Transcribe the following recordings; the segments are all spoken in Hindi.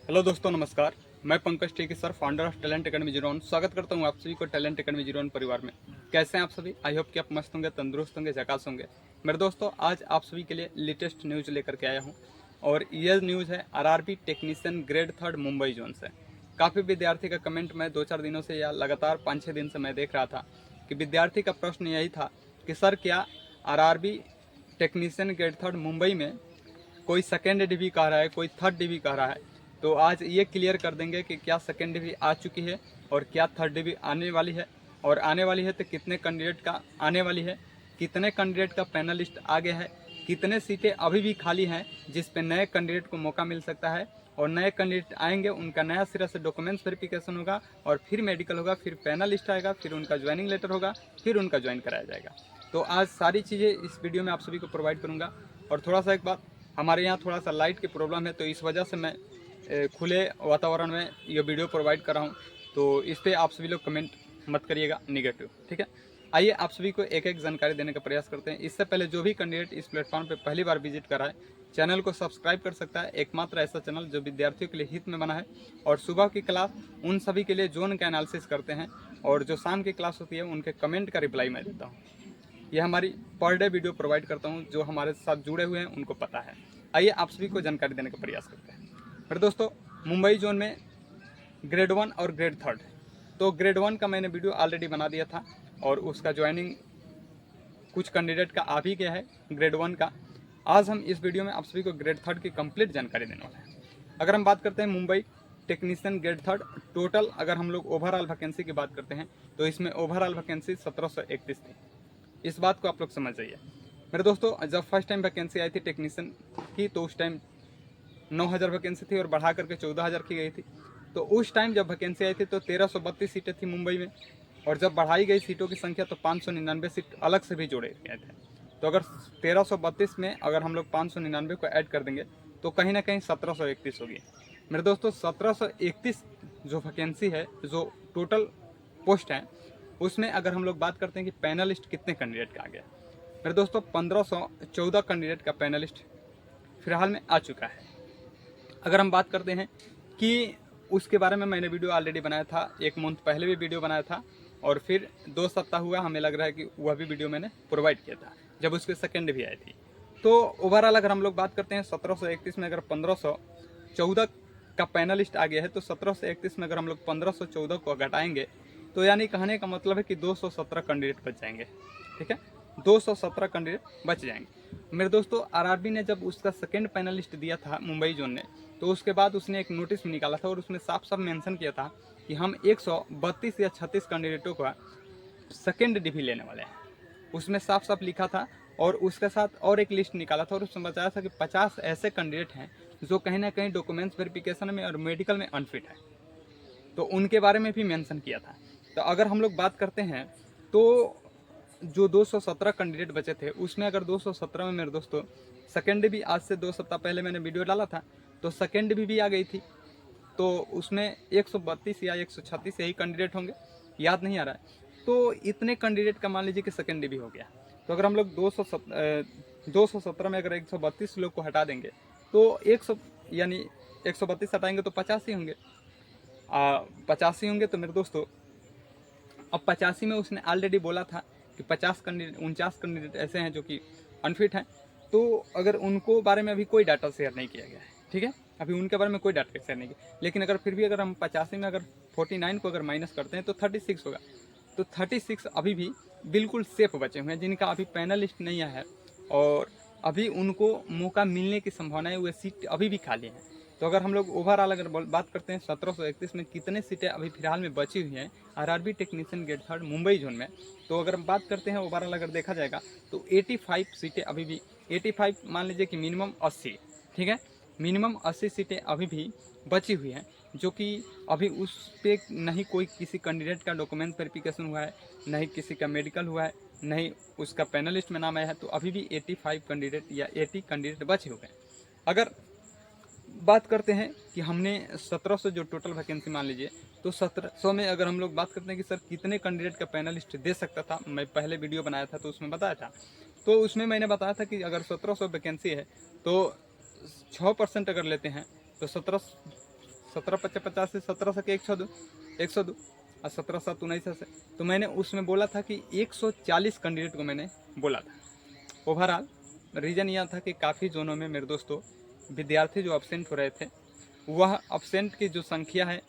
हेलो दोस्तों, नमस्कार। मैं Pankaj techie sir, founder of Talent Academy zero one. स्वागत करता हूं आप सभी को टैलेंट एकेडमी जीरो वन परिवार में। कैसे हैं आप सभी? आई होप कि आप मस्त होंगे, तंदुरुस्त होंगे, झकास होंगे। मेरे दोस्तों, आज आप सभी के लिए लेटेस्ट न्यूज़ लेकर के आया हूं और यह न्यूज़ है RRB technician grade 3 Mumbai zone से। काफ़ी विद्यार्थी का कमेंट मैं 2-4 दिनों से या लगातार 5-6 दिन से मैं देख रहा था कि विद्यार्थी का प्रश्न यही था कि सर, क्या आरआरबी टेक्नीशियन ग्रेड 3 मुंबई में कोई सेकेंड डिवी कह रहा है, कोई थर्ड डिवी कह रहा है। तो आज ये क्लियर कर देंगे कि क्या सेकेंड डिवी आ चुकी है और क्या थर्ड डिवी आने वाली है, और आने वाली है तो कितने कैंडिडेट का आने वाली है, कितने कैंडिडेट का पैनल लिस्ट आ गया है, कितने सीटें अभी भी खाली हैं जिस पे नए कैंडिडेट को मौका मिल सकता है, और नए कैंडिडेट आएंगे उनका नया सिरा से डॉक्यूमेंट्स वेरिफिकेशन होगा और फिर मेडिकल होगा, फिर पैनल लिस्ट आएगा, फिर उनका ज्वाइनिंग लेटर होगा, फिर उनका ज्वाइन कराया जाएगा। तो आज सारी चीज़ें इस वीडियो में आप सभी को प्रोवाइड करूँगा। और थोड़ा सा एक बात, हमारे यहाँ थोड़ा सा लाइट की प्रॉब्लम है, तो इस वजह से मैं खुले वातावरण में ये वीडियो प्रोवाइड कर रहा हूँ। तो इस पर आप सभी लोग कमेंट मत करिएगा नेगेटिव, ठीक है। आइए आप सभी को एक एक जानकारी देने का प्रयास करते हैं। इससे पहले जो भी कैंडिडेट इस प्लेटफॉर्म पर पहली बार विजिट करा है, चैनल को सब्सक्राइब कर सकता है। एकमात्र ऐसा चैनल जो विद्यार्थियों के लिए हित में बना है, और सुबह की क्लास उन सभी के लिए जोन का एनालिसिस करते हैं, और जो शाम की क्लास होती है उनके कमेंट का रिप्लाई मैं देता हूँ। ये हमारी पर डे वीडियो प्रोवाइड करता हूँ, जो हमारे साथ जुड़े हुए हैं उनको पता है। आइए आप सभी को जानकारी देने का प्रयास करते हैं। फिर दोस्तों, मुंबई जोन में ग्रेड 1 और ग्रेड 3, तो ग्रेड 1 का मैंने वीडियो ऑलरेडी बना दिया था और उसका ज्वाइनिंग कुछ कैंडिडेट का आ भी गया है ग्रेड 1 का। आज हम इस वीडियो में आप सभी को ग्रेड 3 की कंप्लीट जानकारी देने वाले हैं। अगर हम बात करते हैं मुंबई टेक्नीशियन ग्रेड 3 टोटल, अगर हम लोग ओवरऑल वैकेंसी की बात करते हैं तो इसमें ओवरऑल वैकेंसी 1731 थी। इस बात को आप लोग समझ जाइए मेरे दोस्तों। जब फर्स्ट टाइम वैकेंसी आई थी टेक्नीशियन की, तो उस टाइम 9000 वैकेंसी थी और बढ़ा करके 14000 की गई थी। तो उस टाइम जब वैकेंसी आई थी तो 1332 सीटें थी मुंबई में, और जब बढ़ाई गई सीटों की संख्या तो 599 सीट अलग से भी जोड़े गए थे। तो अगर 1332 में अगर हम लोग 599 को ऐड कर देंगे तो कहीं ना कहीं 1731 होगी मेरे दोस्तों। 1731 जो वैकेंसी है, जो टोटल पोस्ट है, उसमें अगर हम लोग बात करते हैं कि पैनलिस्ट कितने कैंडिडेट का आ गया मेरे दोस्तों, 1514 कैंडिडेट का पैनलिस्ट फिलहाल में आ चुका है। अगर हम बात करते हैं कि उसके बारे में मैंने वीडियो ऑलरेडी बनाया था, 1 मंथ पहले भी वीडियो बनाया था, और फिर 2 सप्ताह हुआ हमें लग रहा है कि वह भी वीडियो मैंने प्रोवाइड किया था जब उसके सेकेंड भी आई थी। तो ओवरऑल अगर हम लोग बात करते हैं 1731 में अगर 1514 का पैनलिस्ट आ गया है, तो 1731 में अगर हम लोग 1514 को घटाएंगे तो यानी कहने का मतलब है कि 217 कैंडिडेट बच जाएंगे, ठीक है। 217 कैंडिडेट बच जाएंगे मेरे दोस्तों। आरआरबी ने जब उसका सेकेंड पैनलिस्ट दिया था मुंबई जोन ने, तो उसके बाद उसने एक नोटिस निकाला था और उसमें साफ साफ मेंशन किया था कि हम 132 या 36 कैंडिडेटों का सेकेंड डिवी लेने वाले हैं। उसमें साफ साफ लिखा था, और उसके साथ और एक लिस्ट निकाला था और उसमें बताया था कि 50 ऐसे कैंडिडेट हैं जो कहीं ना कहीं डॉक्यूमेंट्स वेरिफिकेशन में और मेडिकल में अनफिट है, तो उनके बारे में भी मेंशन किया था। तो अगर हम लोग बात करते हैं तो जो 217 कैंडिडेट बचे थे उसमें अगर 217 में मेरे दोस्तों सेकेंड भी, आज से 2 सप्ताह पहले मैंने वीडियो डाला था तो सेकेंड भी आ गई थी, तो उसमें 132 या 136 यही कैंडिडेट होंगे, याद नहीं आ रहा है। तो इतने कैंडिडेट का मान लीजिए कि सेकेंड भी हो गया। तो अगर हम लोग 217 में अगर 132 लोग को हटा देंगे तो 100 यानी 132 हटाएंगे तो 50 ही होंगे। 85 होंगे तो मेरे दोस्तों, अब 85 में उसने ऑलरेडी बोला था कि 49 कैंडिडेट ऐसे हैं जो कि अनफिट हैं। तो अगर उनको बारे में अभी कोई डाटा शेयर नहीं किया गया है, ठीक है, अभी उनके बारे में कोई डाटा शेयर नहीं किया। लेकिन अगर फिर भी अगर हम 85 में अगर 49 को अगर माइनस करते हैं तो 36 होगा। तो 36 अभी भी बिल्कुल सेफ बचे हुए हैं जिनका अभी पैनल लिस्ट नहीं आया है, और अभी उनको मौका मिलने की संभावना है, वे सीट अभी भी खाली हैं। तो अगर हम लोग ओवरऑल अगर बात करते हैं 1731 में कितने सीटें अभी फिलहाल में बची हुई हैं RRB technician grade 3 Mumbai zone में, तो अगर हम बात करते हैं ओवरऑल अगर देखा जाएगा तो 85 सीटें अभी भी, 85 मान लीजिए कि मिनिमम 80, ठीक है, मिनिमम 80 सीटें अभी भी बची हुई हैं, जो कि अभी उस पर नहीं कोई किसी कैंडिडेट का डॉक्यूमेंट वेरिफिकेशन हुआ है, नहीं किसी का मेडिकल हुआ है, नहीं उसका पैनलिस्ट में नाम आया है। तो अभी भी 85 कैंडिडेट या 80 कैंडिडेट बचे हुए हैं। अगर बात करते हैं कि हमने 1700 जो टोटल वैकेंसी मान लीजिए, तो 1700 में अगर हम लोग बात करते हैं कि सर कितने कैंडिडेट का पैनलिस्ट दे सकता था, मैं पहले वीडियो बनाया था तो उसमें बताया था। तो उसमें मैंने बताया था कि अगर 1700 वैकेंसी है तो 6% अगर लेते हैं तो 17 से 17 से 102 और 17 7 19 से, तो मैंने उसमें बोला था कि 140 कैंडिडेट को मैंने बोला था। ओवरऑल रीज़न यह था कि काफ़ी जोनों में मेरे दोस्तों विद्यार्थी जो अब्सेंट हो रहे थे, वह अब्सेंट की जो संख्या है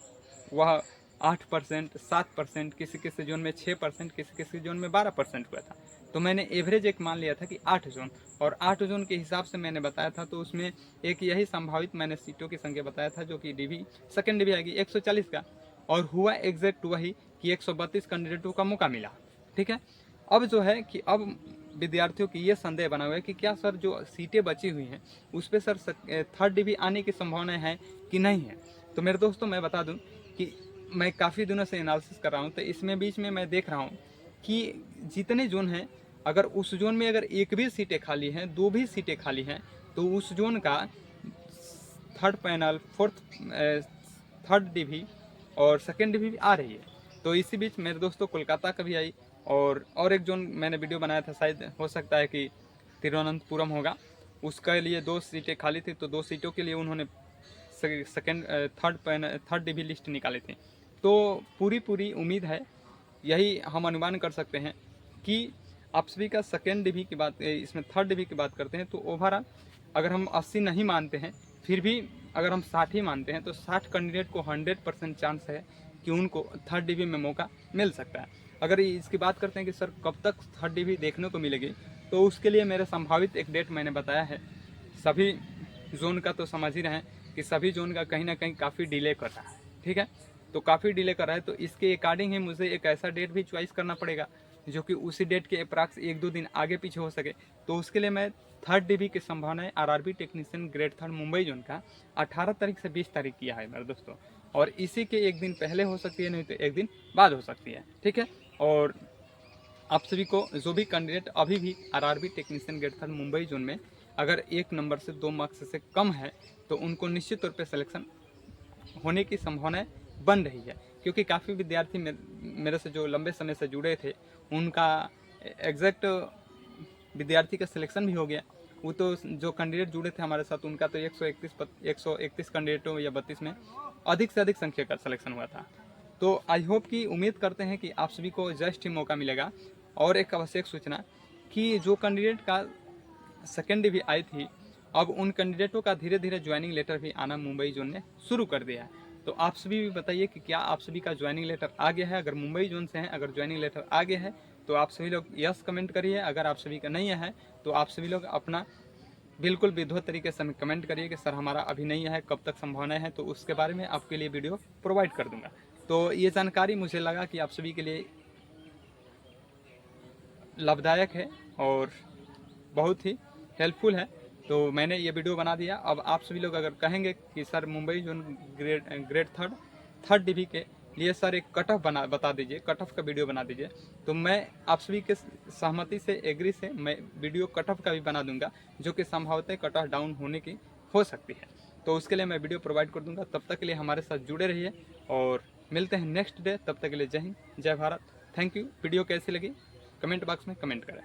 वह 8%, 7%, किसी किसी जोन में 6%, किसी किसी जोन में 12% हुआ था। तो मैंने एवरेज एक मान लिया था कि 8 जोन, और 8 जोन के हिसाब से मैंने बताया था। तो उसमें एक यही संभावित मैंने सीटों की संख्या बताया था जो कि डीवी सेकेंड डीवी आएगी 140 का, और हुआ एग्जैक्ट वही कि 132 कैंडिडेटों का मौका मिला। ठीक है। अब जो है कि अब विद्यार्थियों की ये संदेह बना हुआ है कि क्या सर जो सीटें बची हुई हैं उस पर सर थर्ड डिवी आने की संभावना है कि नहीं है। तो मेरे दोस्तों मैं बता दूं कि मैं काफ़ी दिनों से एनालिसिस कर रहा हूं, तो इसमें बीच में मैं देख रहा हूं कि जितने जोन हैं, अगर उस जोन में अगर एक भी सीटें खाली हैं, 2 भी सीटें खाली हैं, तो उस जोन का थर्ड पैनल, थर्ड डिवी और सेकेंड डिवी आ रही है। तो इसी बीच मेरे दोस्तों कोलकाता का भी आई, और एक जोन मैंने वीडियो बनाया था, शायद हो सकता है कि तिरुवनंतपुरम होगा, उसके लिए 2 सीटें खाली थी, तो 2 सीटों के लिए उन्होंने थर्ड डिवी लिस्ट निकाली थी। तो पूरी उम्मीद है, यही हम अनुमान कर सकते हैं कि आप सभी का सेकेंड डिवी की बात, इसमें थर्ड डिवी की बात करते हैं, तो ओवरऑल अगर हम 80 नहीं मानते हैं, फिर भी अगर हम 60 ही मानते हैं, तो 60 कैंडिडेट को 100% चांस है कि उनको थर्ड डिवी में मौका मिल सकता है। अगर इसकी बात करते हैं कि सर कब तक थर्ड डिवी देखने को मिलेगी, तो उसके लिए मेरे संभावित एक डेट मैंने बताया है। सभी जोन का तो समझ ही रहे हैं कि सभी जोन का कहीं ना कहीं काफ़ी डिले कर रहा है। ठीक है। तो काफ़ी डिले कर रहा है, तो इसके अकॉर्डिंग ही मुझे एक ऐसा डेट भी चॉइस करना पड़ेगा जो कि उसी डेट के अप्रॉक्स 1-2 दिन आगे पीछे हो सके। तो उसके लिए मैं थर्ड डिवी की संभावना है RRB technician grade third Mumbai zone का 18 तारीख से 20 तारीख किया है मेरे दोस्तों, और इसी के एक दिन पहले हो सकती है, नहीं तो एक दिन बाद हो सकती है। ठीक है। और आप सभी को जो भी कैंडिडेट अभी भी RRB technician grade third Mumbai zone में अगर 1 नंबर से 2 मार्क्स से कम है, तो उनको निश्चित तौर पर सिलेक्शन होने की संभावनाएं बन रही है, क्योंकि काफ़ी विद्यार्थी मेरे से जो लंबे समय से जुड़े थे, उनका एग्जैक्ट विद्यार्थी का सिलेक्शन भी हो गया। वो तो जो कैंडिडेट जुड़े थे हमारे साथ, उनका तो 131 कैंडिडेटों या 32 में अधिक से अधिक संख्या का सिलेक्शन हुआ था। तो आई होप कि उम्मीद करते हैं कि आप सभी को जस्ट ही मौका मिलेगा। और एक आवश्यक सूचना कि जो कैंडिडेट का सेकेंड डिवी आई थी, अब उन कैंडिडेटों का धीरे धीरे ज्वाइनिंग लेटर भी आना मुंबई जोन ने शुरू कर दिया है। तो आप सभी भी बताइए कि क्या आप सभी का ज्वाइनिंग लेटर आ गया है। अगर मुंबई जोन से हैं, अगर ज्वाइनिंग लेटर आ गया है तो आप सभी लोग यस कमेंट करिए। अगर आप सभी का नहीं है तो आप सभी लोग अपना बिल्कुल विधिवत तरीके से हमें कमेंट करिए कि सर हमारा अभी नहीं है, कब तक संभावना है, तो उसके बारे में आपके लिए वीडियो प्रोवाइड कर दूंगा। तो ये जानकारी मुझे लगा कि आप सभी के लिए लाभदायक है और बहुत ही हेल्पफुल है, तो मैंने ये वीडियो बना दिया। अब आप सभी लोग अगर कहेंगे कि sir Mumbai zone grade third DV के लिए सर एक कट ऑफ बता दीजिए, कट ऑफ का वीडियो बना दीजिए, तो मैं आप सभी के सहमति से, एग्री से मैं वीडियो कट ऑफ का भी बना दूंगा, जो कि संभवतः कट ऑफ डाउन होने की हो सकती है। तो उसके लिए मैं वीडियो प्रोवाइड कर दूंगा। तब तक के लिए हमारे साथ जुड़े रहिए और मिलते हैं नेक्स्ट डे। तब तक के लिए जय हिंद, जय भारत। Thank you. वीडियो कैसी लगी कमेंट बॉक्स में कमेंट करें।